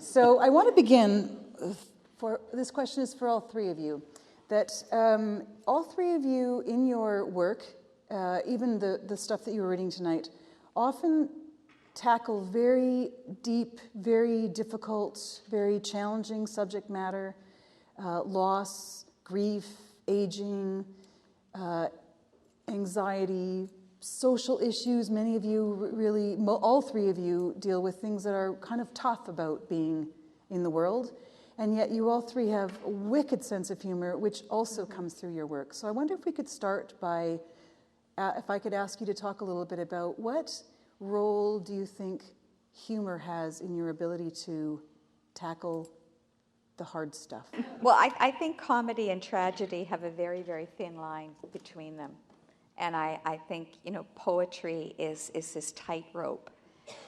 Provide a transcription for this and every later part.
So I want to begin, this question is for all three of you, that all three of you in your work, even the stuff that you were reading tonight, often tackle very deep, very difficult, very challenging subject matter, loss, grief, aging, anxiety, social issues. Many of you really, all three of you deal with things that are kind of tough about being in the world. And yet you all three have a wicked sense of humor, which also comes through your work. So I wonder if we could start by, if I could ask you to talk a little bit about what role do you think humor has in your ability to tackle the hard stuff? Well, I think comedy and tragedy have a very, very thin line between them. And I think, poetry is this tightrope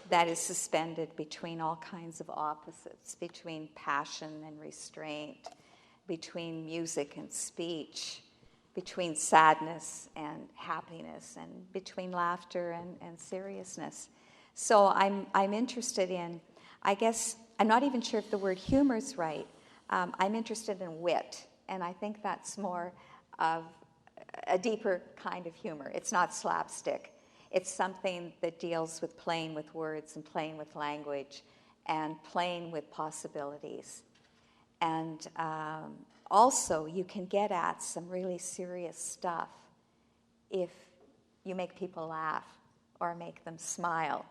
that is suspended between all kinds of opposites, between passion and restraint, between music and speech, between sadness and happiness, and between laughter and seriousness. So I'm interested in, I guess, I'm not even sure if the word humor is right. I'm interested in wit, and I think that's more of a deeper kind of humor. It's not slapstick. It's something that deals with playing with words and playing with language and playing with possibilities. And also, you can get at some really serious stuff if you make people laugh or make them smile.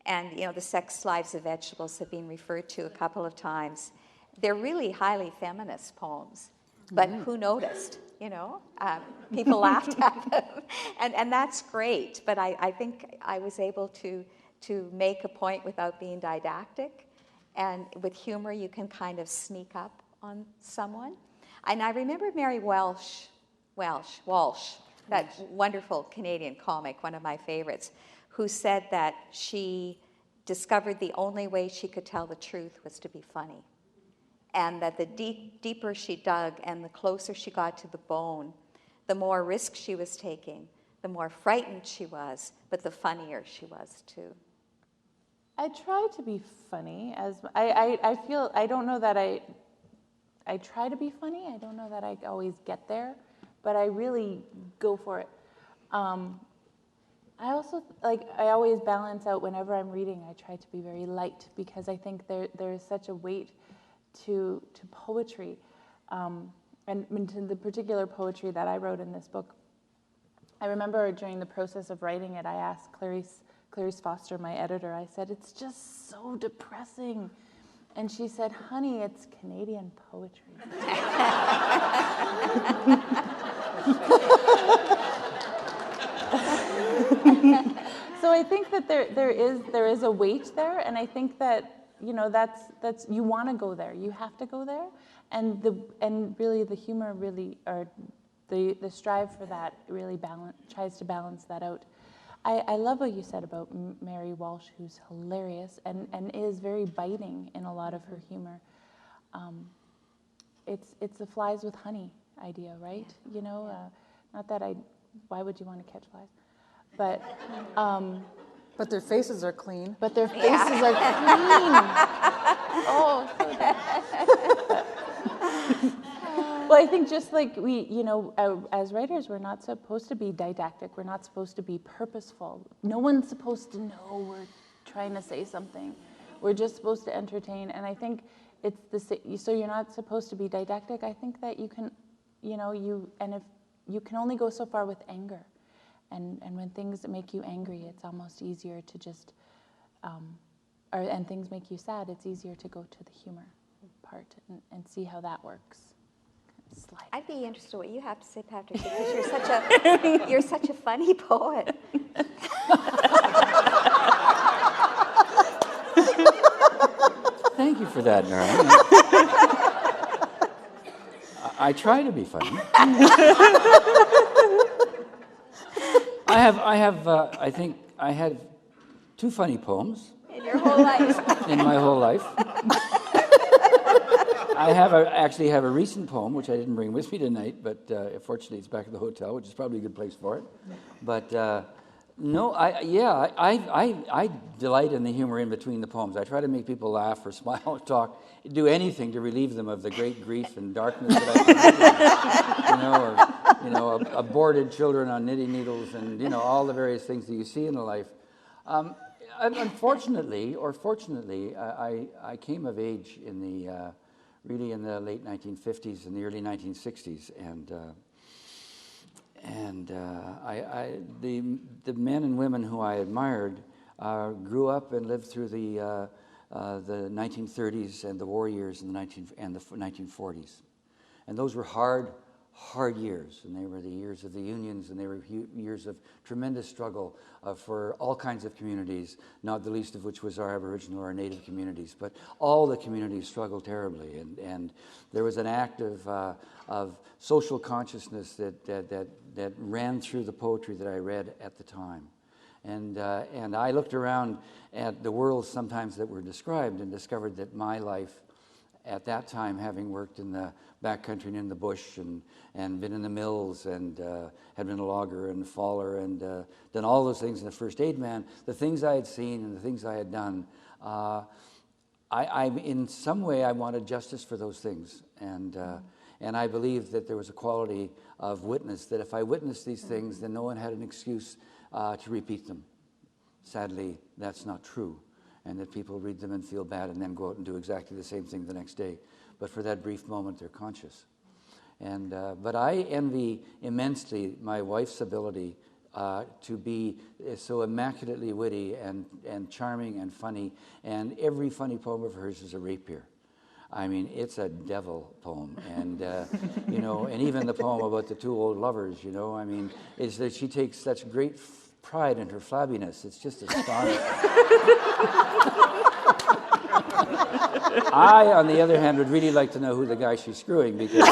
And, the sex lives of vegetables have been referred to a couple of times. They're really highly feminist poems, but who noticed? People laughed at them, and that's great. But I think I was able to make a point without being didactic, and with humor you can kind of sneak up on someone. And I remember Mary Walsh, that wonderful Canadian comic, one of my favorites, who said that she discovered the only way she could tell the truth was to be funny. And that the deeper she dug and the closer she got to the bone, the more risk she was taking, the more frightened she was, but the funnier she was too. I try to be funny. I feel, I don't know that I try to be funny. I don't know that I always get there, but I really go for it. I also, I always balance out whenever I'm reading, I try to be very light, because I think there's such a weight to poetry, and to the particular poetry that I wrote in this book. I remember during the process of writing it, I asked Clarice Foster, my editor, I said, "It's just so depressing." And she said, "Honey, it's Canadian poetry." So I think that there is a weight there, and I think that that's you want to go there. You have to go there, and really the humor or the strive for that really tries to balance that out. I love what you said about Mary Walsh, who's hilarious and is very biting in a lot of her humor. It's the flies with honey idea, right? Not that why would you want to catch flies? But their faces are clean. But their faces are clean. Oh, so good. Well, I think just like we, as writers, we're not supposed to be didactic. We're not supposed to be purposeful. No one's supposed to know we're trying to say something. We're just supposed to entertain. And I think it's so you're not supposed to be didactic. I think that you can, if you can only go so far with anger. And when things make you angry, it's almost easier to just, and things make you sad, it's easier to go to the humor part and see how that works. Slide. I'd be interested in what you have to say, Patrick, because you're such a funny poet. Thank you for that, Nara. I try to be funny. I think I had 2 funny poems. In your whole life. In my whole life. I actually have a recent poem, which I didn't bring with me tonight, but fortunately it's back at the hotel, which is probably a good place for it. But no, I delight in the humor in between the poems. I try to make people laugh or smile or talk, do anything to relieve them of the great grief and darkness that I can or aborted children on knitting needles and, all the various things that you see in the life. Unfortunately, or fortunately, I came of age in the really in the late 1950s and the early 1960s, and the men and women who I admired grew up and lived through the 1930s and the war years in the 1940s, and those were hard years, and they were the years of the unions, and they were years of tremendous struggle for all kinds of communities, not the least of which was our Aboriginal or Native communities. But all the communities struggled terribly, and there was an act of social consciousness that ran through the poetry that I read at the time. And I looked around at the worlds sometimes that were described and discovered that my life at that time, having worked in the backcountry and in the bush and been in the mills and had been a logger and faller and done all those things in the first aid man, the things I had seen and the things I had done, I in some way I wanted justice for those things. And I believed that there was a quality of witness, that if I witnessed these things, then no one had an excuse to repeat them. Sadly, that's not true. And that people read them and feel bad and then go out and do exactly the same thing the next day. But for that brief moment, they're conscious. And but I envy immensely my wife's ability to be so immaculately witty and charming and funny. And every funny poem of hers is a rapier. I mean, it's a devil poem. And, and even the poem about the two old lovers, I mean, is that she takes such great pride in her flabbiness. It's just astonishing. I, on the other hand, would really like to know who the guy she's screwing, because It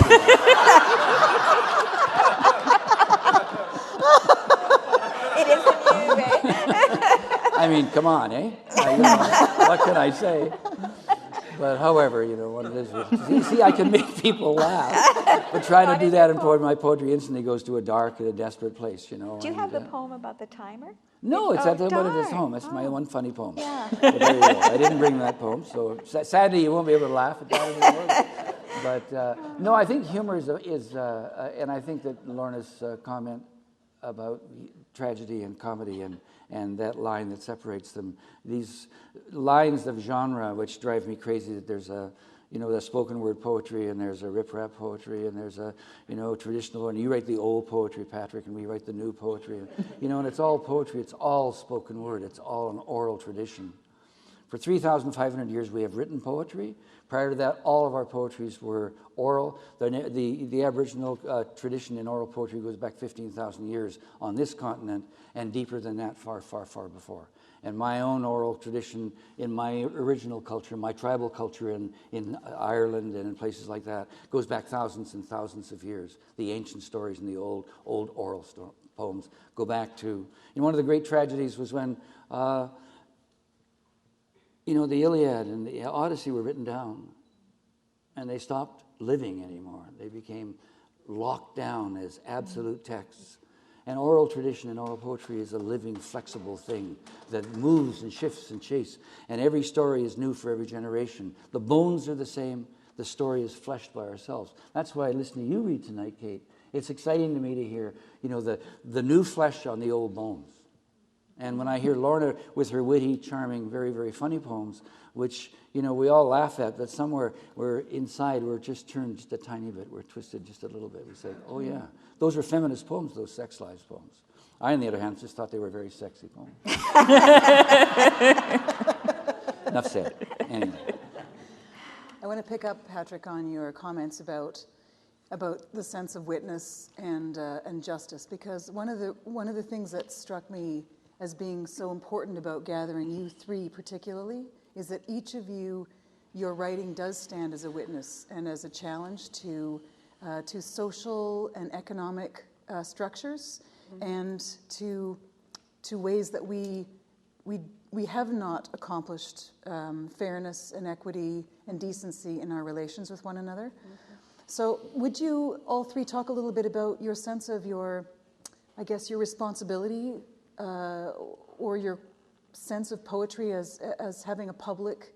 isn't you, eh? I mean, come on, eh? What can I say? But however, what it is. See, I can make people laugh. But trying to do that in my poetry instantly goes to a dark and a desperate place, Do you have the poem about the timer? No, it's at one of his darn. home. It's my one funny poem. Yeah. But there you go. I didn't bring that poem, so sadly you won't be able to laugh at that anymore. But no, I think humor is and I think that Lorna's comment about tragedy and comedy and that line that separates them, these lines of genre which drive me crazy, that there's the spoken word poetry, and there's a rip-rap poetry, and there's a, traditional, and you write the old poetry, Patrick, and we write the new poetry, and it's all poetry, it's all spoken word, it's all an oral tradition. For 3,500 years we have written poetry. Prior to that, all of our poetries were oral. The Aboriginal tradition in oral poetry goes back 15,000 years on this continent, and deeper than that, far, far, far before. And my own oral tradition in my original culture, my tribal culture in Ireland and in places like that, goes back thousands and thousands of years. The ancient stories and the old oral poems go back to... one of the great tragedies was when... the Iliad and the Odyssey were written down, and they stopped living anymore. They became locked down as absolute texts. And oral tradition and oral poetry is a living, flexible thing that moves and shifts and changes. And every story is new for every generation. The bones are the same. The story is fleshed by ourselves. That's why I listen to you read tonight, Kate. It's exciting to me to hear, the new flesh on the old bones. And when I hear Lorna with her witty, charming, very, very funny poems, which, we all laugh at, but somewhere we're inside, we're just turned just a tiny bit, we're twisted just a little bit. We say, oh yeah, those are feminist poems, those sex lives poems. I, on the other hand, just thought they were very sexy poems. Enough said. Anyway. I want to pick up, Patrick, on your comments about the sense of witness and justice, because one of the things that struck me as being so important about gathering you three particularly is that each of you, your writing does stand as a witness and as a challenge to social and economic structures, and to ways that we we have not accomplished fairness and equity and decency in our relations with one another. So would you all three talk a little bit about your sense of your responsibility or your sense of poetry as having a public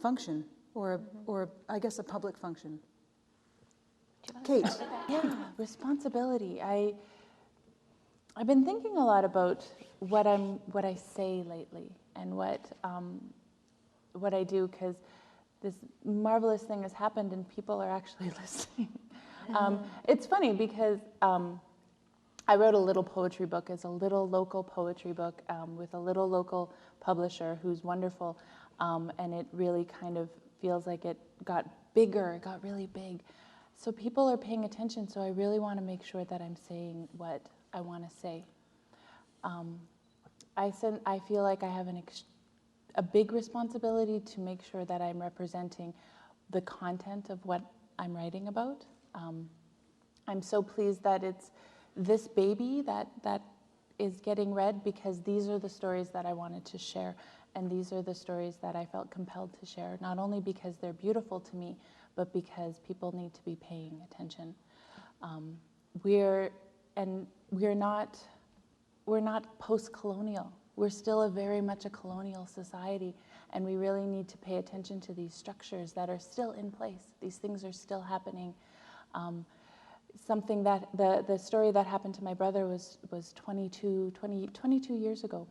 function or I guess a public function? Kate. Yeah, responsibility. I've been thinking a lot about what I say lately and what I do, because this marvelous thing has happened and people are actually listening. It's funny because I wrote a little poetry book. It's a little local poetry book with a little local publisher who's wonderful, and it really kind of feels like it got bigger. It got really big. So people are paying attention, so I really want to make sure that I'm saying what I want to say. I feel like I have a big responsibility to make sure that I'm representing the content of what I'm writing about. I'm so pleased that it's this baby that is getting read, because these are the stories that I wanted to share, and these are the stories that I felt compelled to share, not only because they're beautiful to me, but because people need to be paying attention. We're not post-colonial. We're still very much a colonial society, and we really need to pay attention to these structures that are still in place. These things are still happening. Something that the story that happened to my brother was 22 years ago,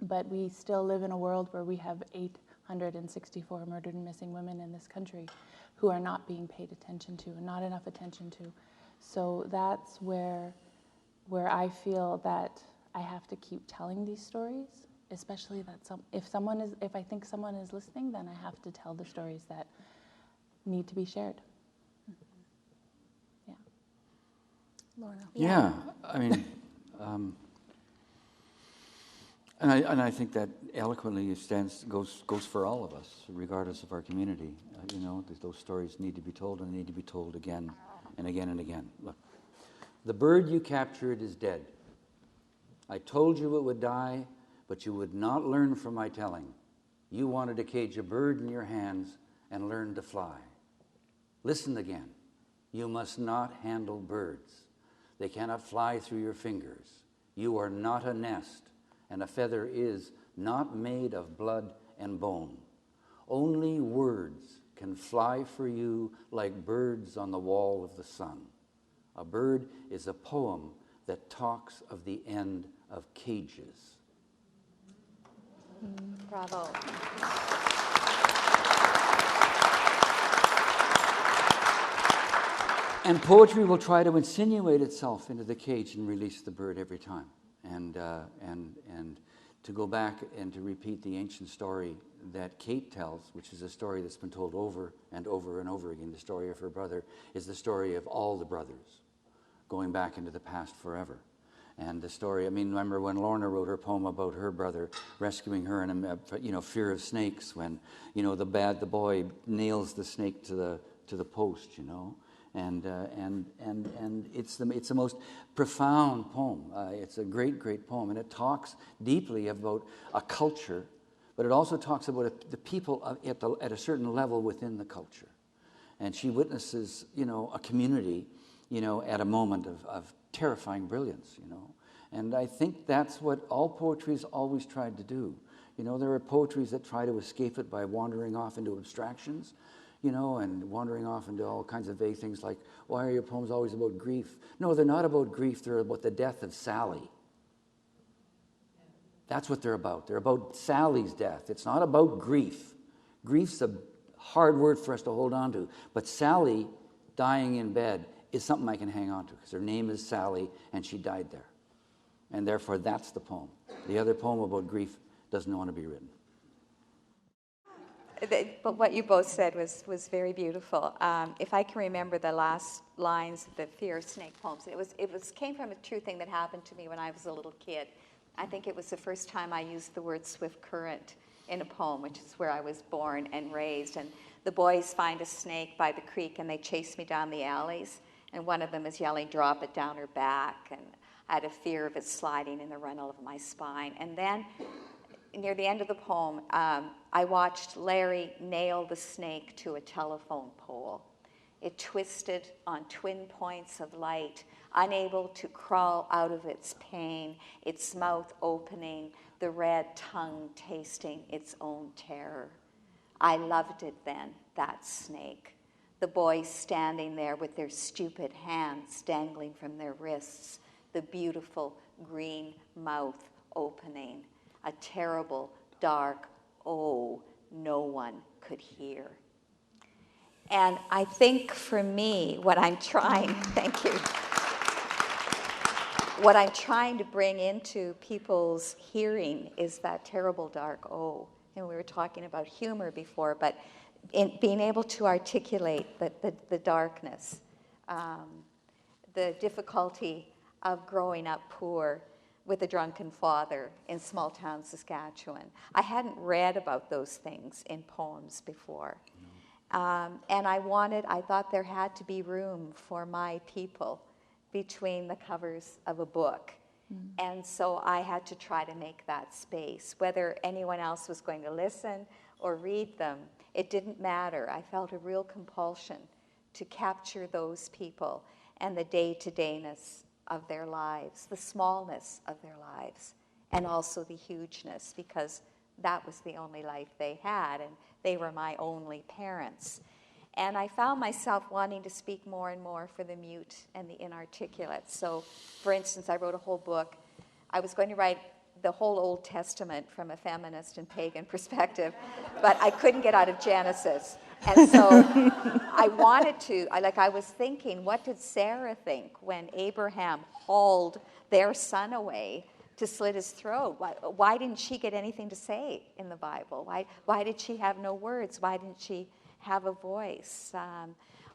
but we still live in a world where we have 864 murdered and missing women in this country who are not being paid attention to, and not enough attention to. So that's where I feel that I have to keep telling these stories, especially that if I think someone is listening, then I have to tell the stories that need to be shared. Yeah. Lorna. Yeah, I mean, and I think that eloquently goes for all of us, regardless of our community. Those stories need to be told, and they need to be told again and again and again. Look, the bird you captured is dead. I told you it would die, but you would not learn from my telling. You wanted to cage a bird in your hands and learn to fly. Listen again. You must not handle birds. They cannot fly through your fingers. You are not a nest, and a feather is not made of blood and bone. Only words can fly for you like birds on the wall of the sun. A bird is a poem that talks of the end of cages. Bravo. And poetry will try to insinuate itself into the cage and release the bird every time. And to go back and to repeat the ancient story that Kate tells, which is a story that's been told over and over and over again, the story of her brother, is the story of all the brothers going back into the past forever. And the story, remember when Lorna wrote her poem about her brother rescuing her in fear of snakes, when, the boy nails the snake to the post, and it's the most profound poem. It's a great, great poem, and it talks deeply about a culture, but it also talks about the people at a certain level within the culture. And she witnesses, a community, at a moment of terrifying brilliance, And I think that's what all poetry's always tried to do. There are poetries that try to escape it by wandering off into abstractions, and wandering off into all kinds of vague things like, why are your poems always about grief? No, they're not about grief. They're about the death of Sally. That's what they're about. They're about Sally's death. It's not about grief. Grief's a hard word for us to hold on to. But Sally dying in bed is something I can hang on to, because her name is Sally and she died there. And therefore, that's the poem. The other poem about grief doesn't want to be written. But what you both said was very beautiful. If I can remember the last lines of the Fear of Snake poems, it came from a true thing that happened to me when I was a little kid. I think it was the first time I used the word swift current in a poem, which is where I was born and raised. And the boys find a snake by the creek, and they chase me down the alleys. And one of them is yelling, "Drop it down her back." And I had a fear of it sliding in the runnel of my spine. And then near the end of the poem, I watched Larry nail the snake to a telephone pole. It twisted on twin points of light, unable to crawl out of its pain, its mouth opening, the red tongue tasting its own terror. I loved it then, that snake. The boys standing there with their stupid hands dangling from their wrists, the beautiful green mouth opening, a terrible, dark, oh, no one could hear. And I think for me, what I'm trying, thank you, what I'm trying to bring into people's hearing is that terrible, dark oh. And we were talking about humor before, but in being able to articulate the darkness, the difficulty of growing up poor with a drunken father in small town Saskatchewan. I hadn't read about those things in poems before. And I thought there had to be room for my people between the covers of a book. And so I had to try to make that space. Whether anyone else was going to listen or read them, it didn't matter. I felt a real compulsion to capture those people and the day-to-dayness of their lives, the smallness of their lives, and also the hugeness, because that was the only life they had, and they were my only parents. And I found myself wanting to speak more and more for the mute and the inarticulate. So, for instance, I wrote a whole book. I was going to write the whole Old Testament from a feminist and pagan perspective, but I couldn't get out of Genesis. And so I wanted to, I was thinking, what did Sarah think when Abraham hauled their son away to slit his throat? Why didn't she get anything to say in the Bible? Why did she have no words? Why didn't she have a voice?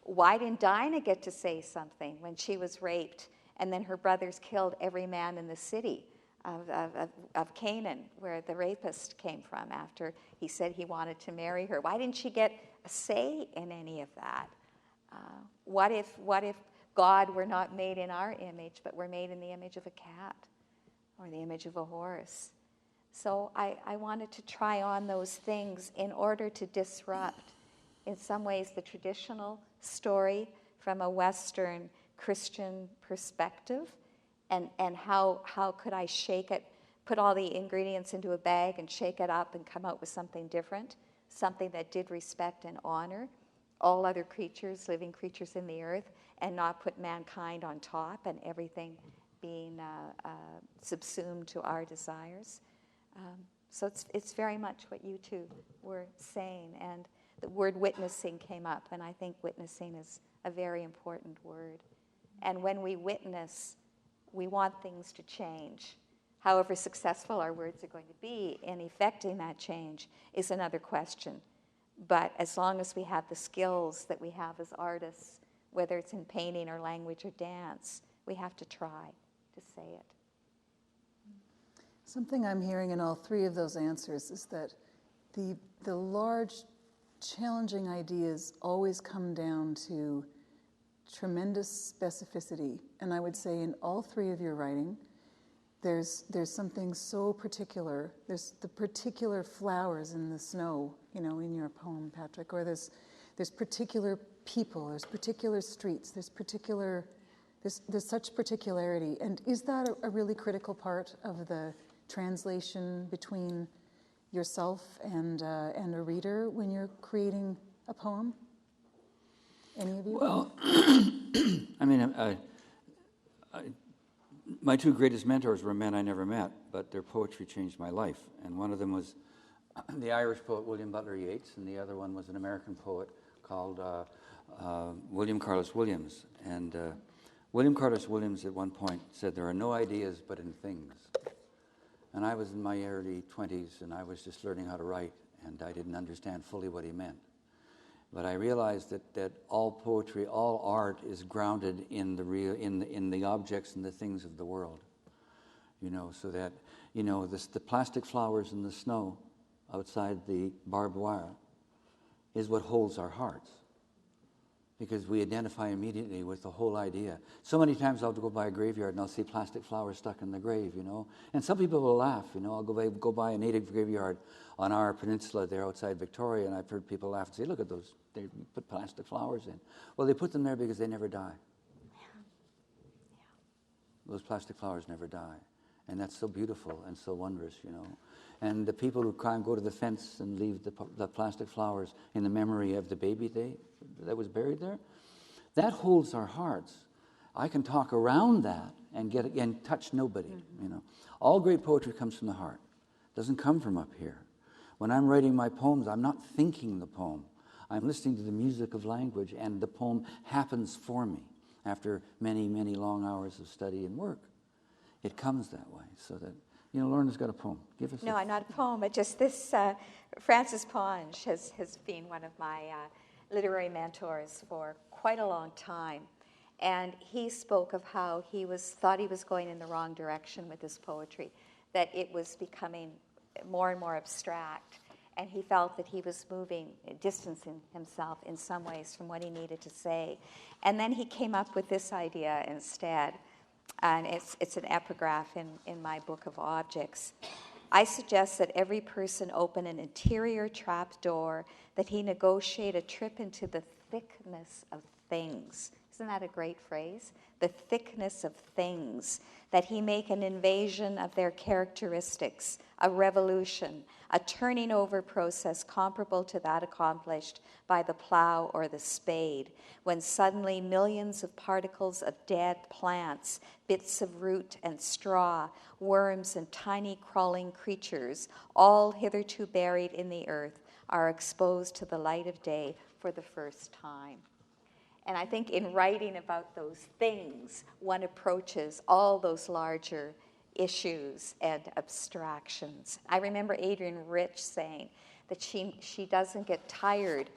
Why didn't Dinah get to say something when she was raped and then her brothers killed every man in the city of Canaan, where the rapist came from after he said he wanted to marry her? Why didn't she get a say in any of that? What if God were not made in our image, but were made in the image of a cat or the image of a horse? So I wanted to try on those things in order to disrupt, in some ways, the traditional story from a Western Christian perspective, and how could I shake it, put all the ingredients into a bag and shake it up and come out with something different, something that did respect and honor all other creatures, living creatures in the earth, and not put mankind on top and everything being subsumed to our desires. So it's very much what you two were saying, and the word witnessing came up, and I think witnessing is a very important word. And when we witness, we want things to change. However successful our words are going to be in effecting that change is another question. But as long as we have the skills that we have as artists, whether it's in painting or language or dance, we have to try to say it. Something I'm hearing in all three of those answers is that the large, challenging ideas always come down to tremendous specificity. And I would say in all three of your writing, there's something so particular. There's the particular flowers in the snow, in your poem, Patrick, or there's particular people, there's particular streets, there's such particularity. And is that a really critical part of the translation between yourself and a reader when you're creating a poem? Any of you? Well, my two greatest mentors were men I never met, but their poetry changed my life. And one of them was the Irish poet William Butler Yeats, and the other one was an American poet called William Carlos Williams. And William Carlos Williams at one point said, "There are no ideas but in things." And I was in my early 20s, and I was just learning how to write, and I didn't understand fully what he meant. But I realized that all poetry, all art is grounded in the real, in the objects and the things of the world. So that, the plastic flowers in the snow outside the barbed wire is what holds our hearts. because we identify immediately with the whole idea. So many times I'll go by a graveyard and I'll see plastic flowers stuck in the grave, you know. And some people will laugh, you know. I'll go by a native graveyard on our peninsula there outside Victoria, and I've heard people laugh and say, look at those, they put plastic flowers in. Well, they put them there because they never die. Those plastic flowers never die. And that's so beautiful and so wondrous, you know. And the people who climb, go to the fence and leave the plastic flowers in the memory of the baby that was buried there, that holds our hearts. I can talk around that and touch nobody, you know. All great poetry comes from the heart. It doesn't come from up here. When I'm writing my poems, I'm not thinking the poem. I'm listening to the music of language, and the poem happens for me after many, many long hours of study and work. It comes that way, so that, you know, Lorna's got a poem. Give us No, a... not a poem, but just this. Francis Ponge has been one of my literary mentors for quite a long time. And he spoke of how he thought he was going in the wrong direction with his poetry, that it was becoming more and more abstract. And he felt that he was distancing himself in some ways from what he needed to say. And then he came up with this idea instead. And it's an epigraph in my book of objects. I suggest that every person open an interior trap door, that he negotiate a trip into the thickness of things. Isn't that a great phrase? The thickness of things, that he make an invasion of their characteristics, a revolution, a turning over process comparable to that accomplished by the plow or the spade, when suddenly millions of particles of dead plants, bits of root and straw, worms and tiny crawling creatures, all hitherto buried in the earth, are exposed to the light of day for the first time. And I think in writing about those things, one approaches all those larger issues and abstractions. I remember Adrienne Rich saying that she doesn't get tired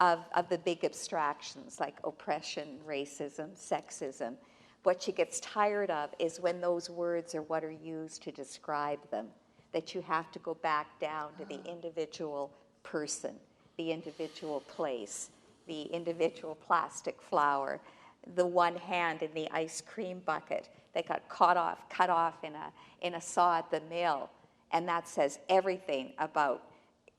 of the big abstractions like oppression, racism, sexism. What she gets tired of is when those words are what are used to describe them, that you have to go back down to the individual person, the individual place, the individual plastic flower, the one hand in the ice cream bucket that got cut off in a saw at the mill, and that says everything about,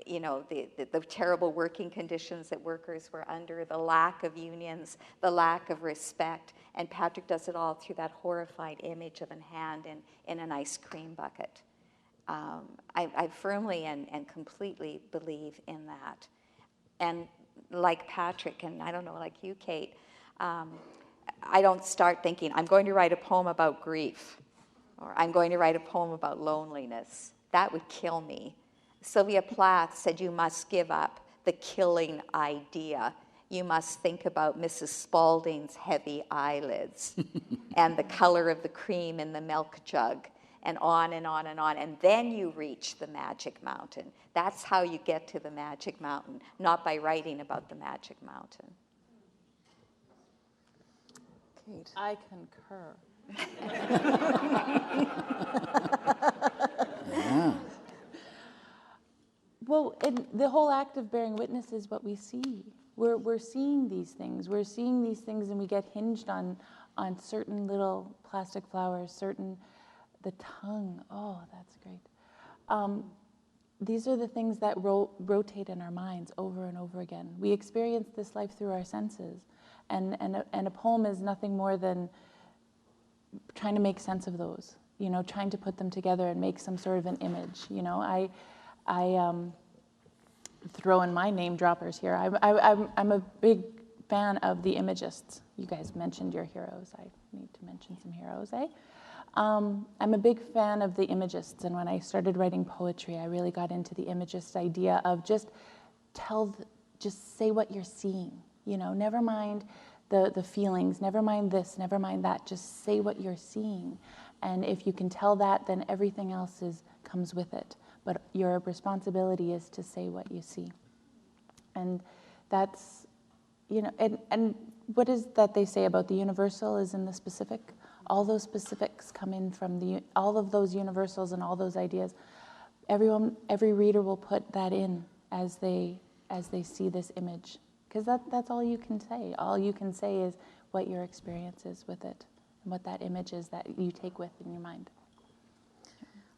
you know, the terrible working conditions that workers were under, the lack of unions, the lack of respect, and Patrick does it all through that horrified image of a hand in an ice cream bucket. I firmly and completely believe in that. And like Patrick, and I don't know, like you, Kate, I don't start thinking, I'm going to write a poem about grief, or I'm going to write a poem about loneliness. That would kill me. Sylvia Plath said you must give up the killing idea. You must think about Mrs. Spaulding's heavy eyelids and the color of the cream in the milk jug, and on and on and on. And then you reach the magic mountain. That's how you get to the magic mountain, not by writing about the magic mountain. Kate. I concur. Yeah. Well, and the whole act of bearing witness is what we see. We're seeing these things. We're seeing these things, and we get hinged on certain little plastic flowers, the tongue. Oh, that's great. These are the things that rotate in our minds over and over again. We experience this life through our senses, and a poem is nothing more than trying to make sense of those. You know, trying to put them together and make some sort of an image. You know, I throw in my name droppers here. I'm a big fan of the Imagists. You guys mentioned your heroes. I need to mention some heroes, eh? I'm a big fan of the Imagists, and when I started writing poetry, I really got into the Imagist idea of just say what you're seeing. You know, never mind the feelings, never mind this, never mind that. Just say what you're seeing, and if you can tell that, then everything else comes with it. But your responsibility is to say what you see. And that's, you know, and what is that they say about the universal is in the specific? All those specifics come in from all of those universals and all those ideas. Every reader will put that in as they see this image because that's all you can say. All you can say is what your experience is with it and what that image is that you take with in your mind.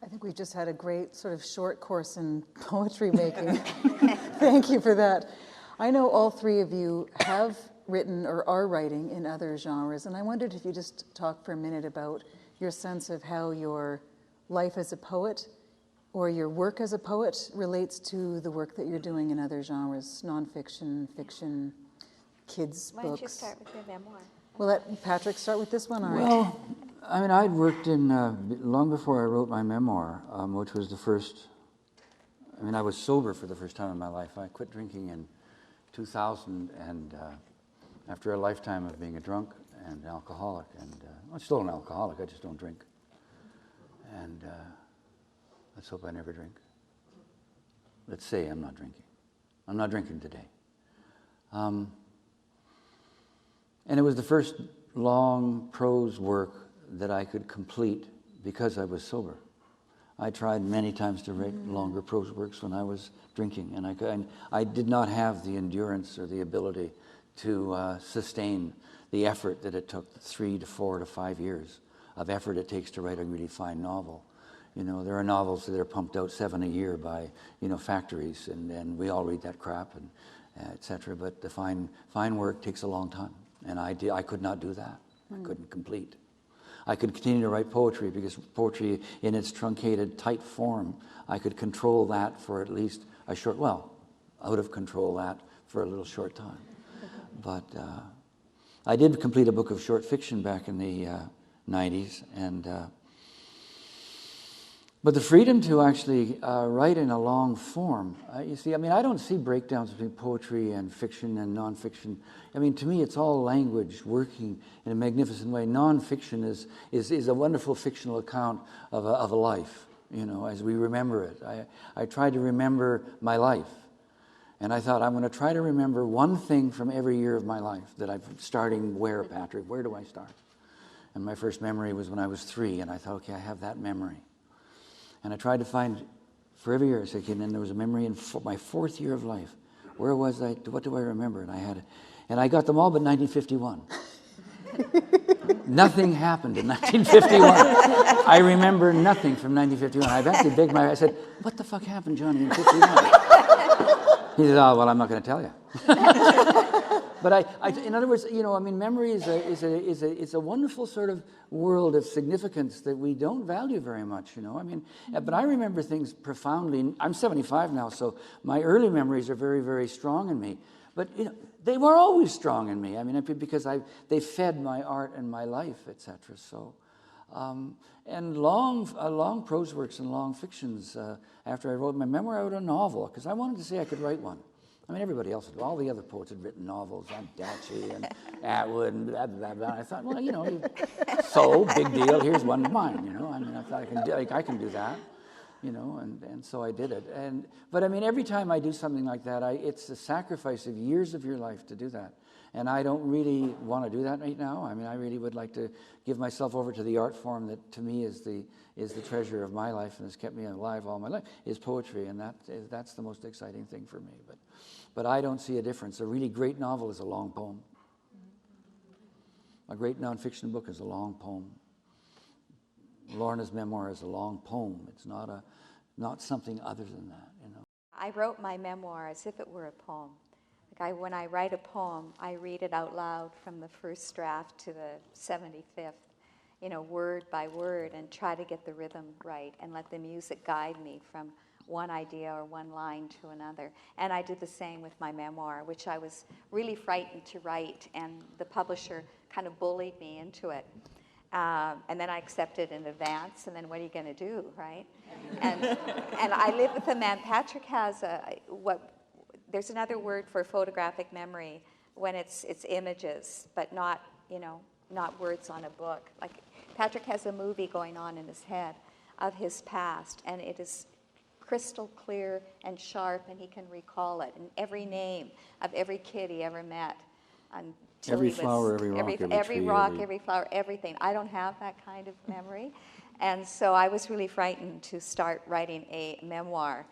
I think we've just had a great sort of short course in poetry making. Thank you for that. I know all three of you have written or are writing in other genres, and I wondered if you just talk for a minute about your sense of how your life as a poet or your work as a poet relates to the work that you're doing in other genres, nonfiction, fiction, kids' Why books. don't you start with your memoir? We'll let Patrick start with this one, all right? Well, I mean, I'd worked in, long before I wrote my memoir, which was the first, I mean, I was sober for the first time in my life. I quit drinking in 2000, and after a lifetime of being a drunk and alcoholic, and I'm still an alcoholic, I just don't drink. And let's hope I never drink. Let's say I'm not drinking. I'm not drinking today. And it was the first long prose work that I could complete because I was sober. I tried many times to write longer prose works when I was drinking, and I did not have the endurance or the ability to sustain the effort that it took, 3 to 4 to 5 years of effort it takes to write a really fine novel. You know, there are novels that are pumped out 7 a year by, factories, and we all read that crap, and et cetera, but the fine work takes a long time, and I could not do that. I couldn't complete. I could continue to write poetry because poetry in its truncated, tight form, I could control that for at least a short, out of control that for a little short time. But I did complete a book of short fiction back in the 90s, but the freedom to actually write in a long form, you see, I mean, I don't see breakdowns between poetry and fiction and nonfiction. I mean, to me, it's all language working in a magnificent way. Nonfiction is a wonderful fictional account of a life, as we remember it. I tried to remember my life, and I thought, I'm going to try to remember one thing from every year of my life that I'm starting where, Patrick? Where do I start? And my first memory was when I was 3, and I thought, okay, I have that memory. And I tried to find, for every year, I said, okay, and then there was a memory in my 4th year of life. Where was I? What do I remember? And I got them all but 1951. Nothing happened in 1951. I remember nothing from 1951. I've actually I said, what the fuck happened, Johnny, in 51? He said, oh, well, I'm not going to tell you. But in other words, memory is a wonderful sort of world of significance that we don't value very much, But I remember things profoundly. I'm 75 now, so my early memories are very, very strong in me. But, they were always strong in me. I mean, because they fed my art and my life, etc. So, and long prose works and long fictions. After I wrote my memoir, I wrote a novel because I wanted to say I could write one. I mean, everybody else, all the other poets had written novels, Ondaatje and Atwood and blah, blah, blah. I thought, well, so big deal, here's one of mine, I mean, I thought I can do that, and so I did it. But I mean, every time I do something like that, it's a sacrifice of years of your life to do that. And I don't really want to do that right now. I mean, I really would like to give myself over to the art form that, to me, is the treasure of my life and has kept me alive all my life, is poetry, and that's the most exciting thing for me. But I don't see a difference. A really great novel is a long poem. A great nonfiction book is a long poem. Lorna's memoir is a long poem. It's not something other than that, I wrote my memoir as if it were a poem. When I write a poem, I read it out loud from the first draft to the 75th, word by word, and try to get the rhythm right and let the music guide me from one idea or one line to another. And I did the same with my memoir, which I was really frightened to write, and the publisher kind of bullied me into it. And then I accepted in advance, and then what are you going to do, right? And I live with a man. Patrick has there's another word for photographic memory when it's images, but not words on a book. Like Patrick has a movie going on in his head of his past, and it is crystal clear and sharp, and he can recall it, and every name of every kid he ever met. Every flower, every rock, every rock, every flower, everything. I don't have that kind of memory. And so I was really frightened to start writing a memoir,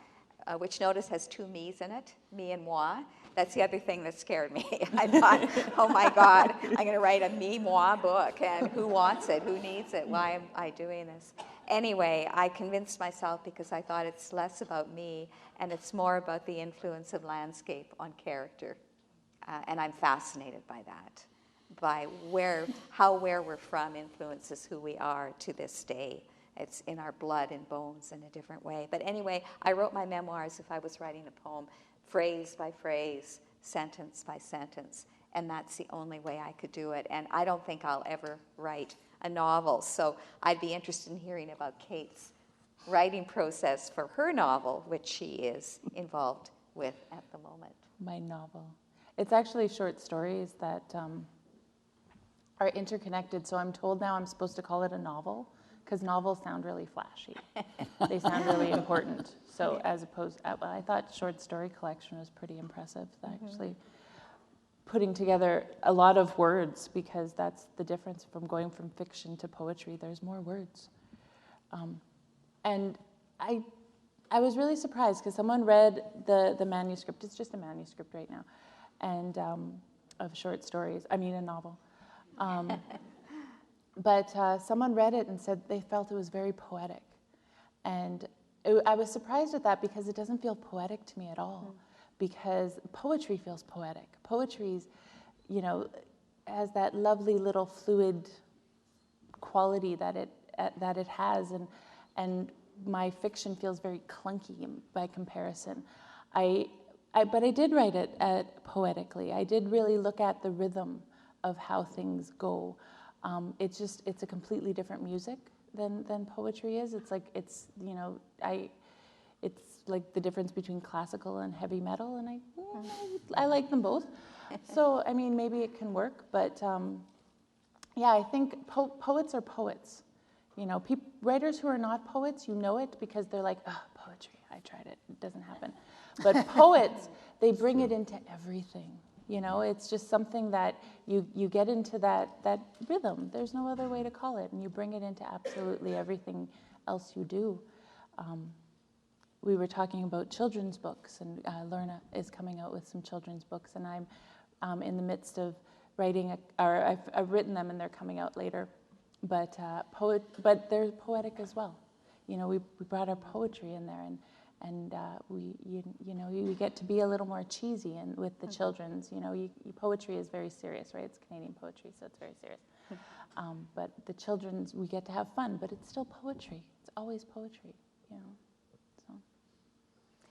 which notice has 2 me's in it, me and moi. That's the other thing that scared me. I thought, oh my God, I'm going to write a me-moi book, and who wants it? Who needs it? Why am I doing this? Anyway, I convinced myself because I thought it's less about me and it's more about the influence of landscape on character. And I'm fascinated by that, by how where we're from influences who we are to this day. It's in our blood and bones in a different way. But anyway, I wrote my memoirs if I was writing a poem, phrase by phrase, sentence by sentence. And that's the only way I could do it. And I don't think I'll ever write a novel. So I'd be interested in hearing about Kate's writing process for her novel, which she is involved with at the moment. My novel. It's actually short stories that are interconnected. So I'm told now I'm supposed to call it a novel, because novels sound really flashy. They sound really important. So as opposed, I thought short story collection was pretty impressive. Actually putting together a lot of words, because that's the difference from going from fiction to poetry. There's more words. And I was really surprised because someone read the manuscript. It's just a manuscript right now, and of short stories. I mean, a novel. But someone read it and said they felt it was very poetic. And I was surprised at that because it doesn't feel poetic to me at all. Because poetry feels poetic. Poetry's, has that lovely little fluid quality that it has, and my fiction feels very clunky by comparison. But I did write it poetically. I did really look at the rhythm of how things go. It's a completely different music than poetry is. It's like it's like the difference between classical and heavy metal, and I like them both. So I mean, maybe it can work, but I think poets are poets. Writers who are not poets, it because they're like, oh, poetry, I tried it, it doesn't happen. But poets, they bring it into everything. It's just something that you get into that rhythm. There's no other way to call it, and you bring it into absolutely everything else you do. We were talking about children's books, and Lorna is coming out with some children's books, and I'm in the midst of writing, I've written them, and they're coming out later. But they're poetic as well. We brought our poetry in there, and we get to be a little more cheesy and with the children's. Poetry is very serious, right? It's Canadian poetry, so it's very serious. But the children's, we get to have fun, but it's still poetry. It's always poetry, So.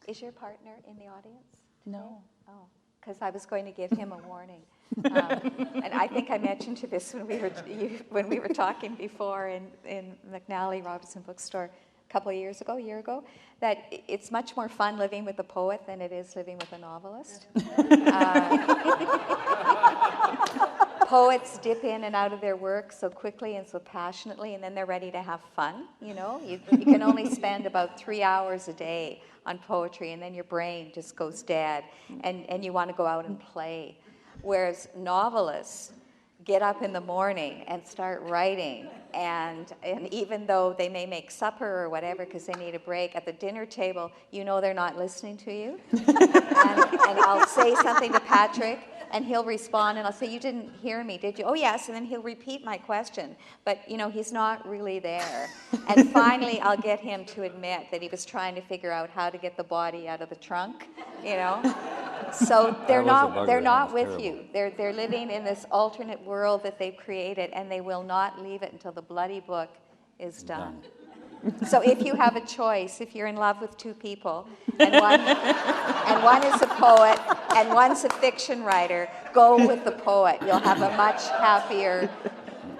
Is your partner in the audience today? No. Oh, because I was going to give him a warning. And I think I mentioned to this when we were talking before in McNally Robinson Bookstore a year ago, that it's much more fun living with a poet than it is living with a novelist. Poets dip in and out of their work so quickly and so passionately, and then they're ready to have fun. You can only spend about 3 hours a day on poetry, and then your brain just goes dead, and you want to go out and play. Whereas novelists get up in the morning and start writing, and even though they may make supper or whatever because they need a break, at the dinner table, they're not listening to you. and I'll say something to Patrick, and he'll respond, and I'll say, you didn't hear me, did you? Oh, yes, and then he'll repeat my question. But, he's not really there. And finally, I'll get him to admit that he was trying to figure out how to get the body out of the trunk, So they're not with you. They're living in this alternate world that they've created, and they will not leave it until the bloody book is done. So if you have a choice, if you're in love with two people, and one is a poet and one's a fiction writer, go with the poet. You'll have a much happier,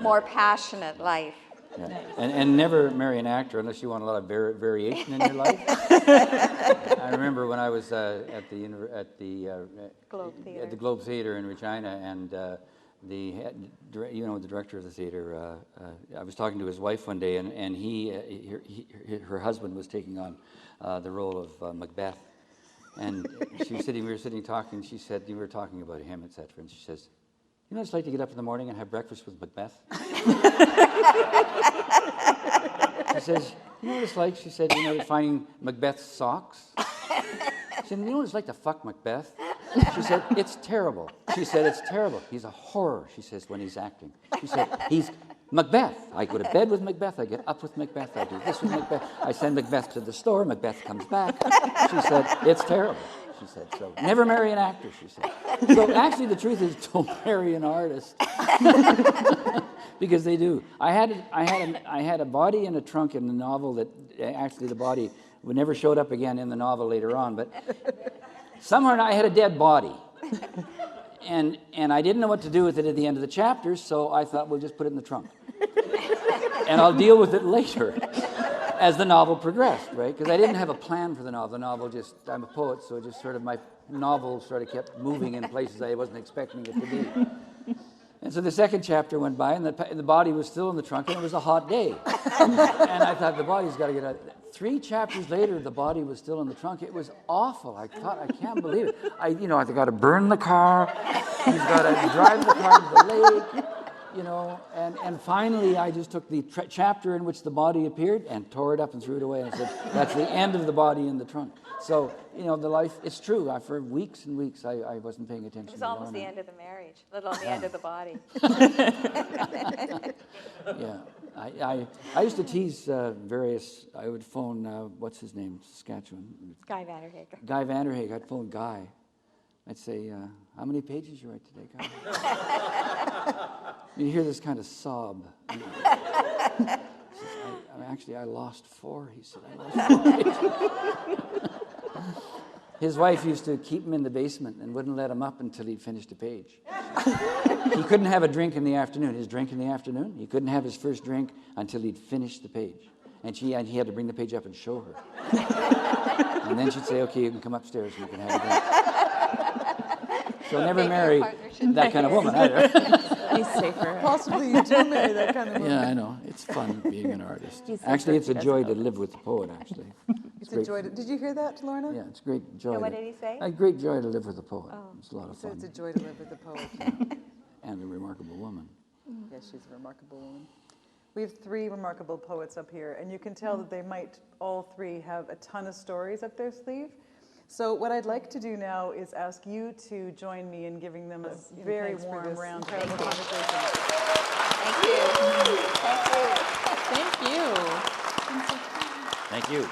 more passionate life. Yeah. And never marry an actor unless you want a lot of variation in your life. I remember when I was at the Globe Theatre in Regina, and the director of the theater, I was talking to his wife one day, and her husband was taking on the role of Macbeth, and we were sitting talking. She said, we were talking about him, etc. And she says, "You know what it's like to get up in the morning and have breakfast with Macbeth?" She says, "You know what it's like?" She said, finding Macbeth's socks. She said, "You know what it's like to fuck Macbeth?" She said, it's terrible. She said, it's terrible. He's a horror, she says, when he's acting. She said, he's Macbeth. I go to bed with Macbeth. I get up with Macbeth. I do this with Macbeth. I send Macbeth to the store. Macbeth comes back. She said, it's terrible. She said, so never marry an actor, she said. So actually the truth is, don't marry an artist. Because they do. I had a body in a trunk in the novel that actually the body never showed up again in the novel later on, but somehow I had a dead body. And I didn't know what to do with it at the end of the chapter, so I thought, we'll just put it in the trunk. And I'll deal with it later as the novel progressed, right? Because I didn't have a plan for the novel. The novel just, I'm a poet, so just sort of my novel sort of kept moving in places I wasn't expecting it to be. And so the second chapter went by, and the body was still in the trunk, and it was a hot day. And I thought, the body's got to get out. 3 chapters later, the body was still in the trunk. It was awful. I thought, I can't believe it. I've got to burn the car. He's got to drive the car to the lake. And finally I just took the chapter in which the body appeared and tore it up and threw it away and said, that's the end of the body in the trunk. So, the life, it's true. For weeks and weeks, I wasn't paying attention. It was almost the end of the marriage, let alone the end of the body. Yeah. I used to tease I would phone, what's his name, Saskatchewan? Guy Vanderhager. Guy Vanderhager. I'd phone Guy. I'd say, how many pages you write today, Guy? You hear this kind of sob. He says, I lost 4. He said, I lost 4 pages. His wife used to keep him in the basement and wouldn't let him up until he'd finished a page. He couldn't have a drink in the afternoon. His drink in the afternoon, he couldn't have his first drink until he'd finished the page. And he had to bring the page up and show her. And then she'd say, okay, you can come upstairs and you can have a drink. So never marry that kind of woman either. He's safer. Possibly you do marry that kind of woman. Yeah, I know. It's fun being an artist. Actually, it's a joy to live with the poet, actually. It's a joy. Did you hear that, Lorna? Yeah, it's a great joy. What did he say? A great joy to live with a poet. It's a lot of So fun. it's a joy to live with a poet. And a remarkable woman. Yes, she's a remarkable woman. We have 3 remarkable poets up here, and you can tell that they might all 3 have a ton of stories up their sleeve. So what I'd like to do now is ask you to join me in giving them a very warm round of conversation. Thank you. Thank you. Thank you. Thank you.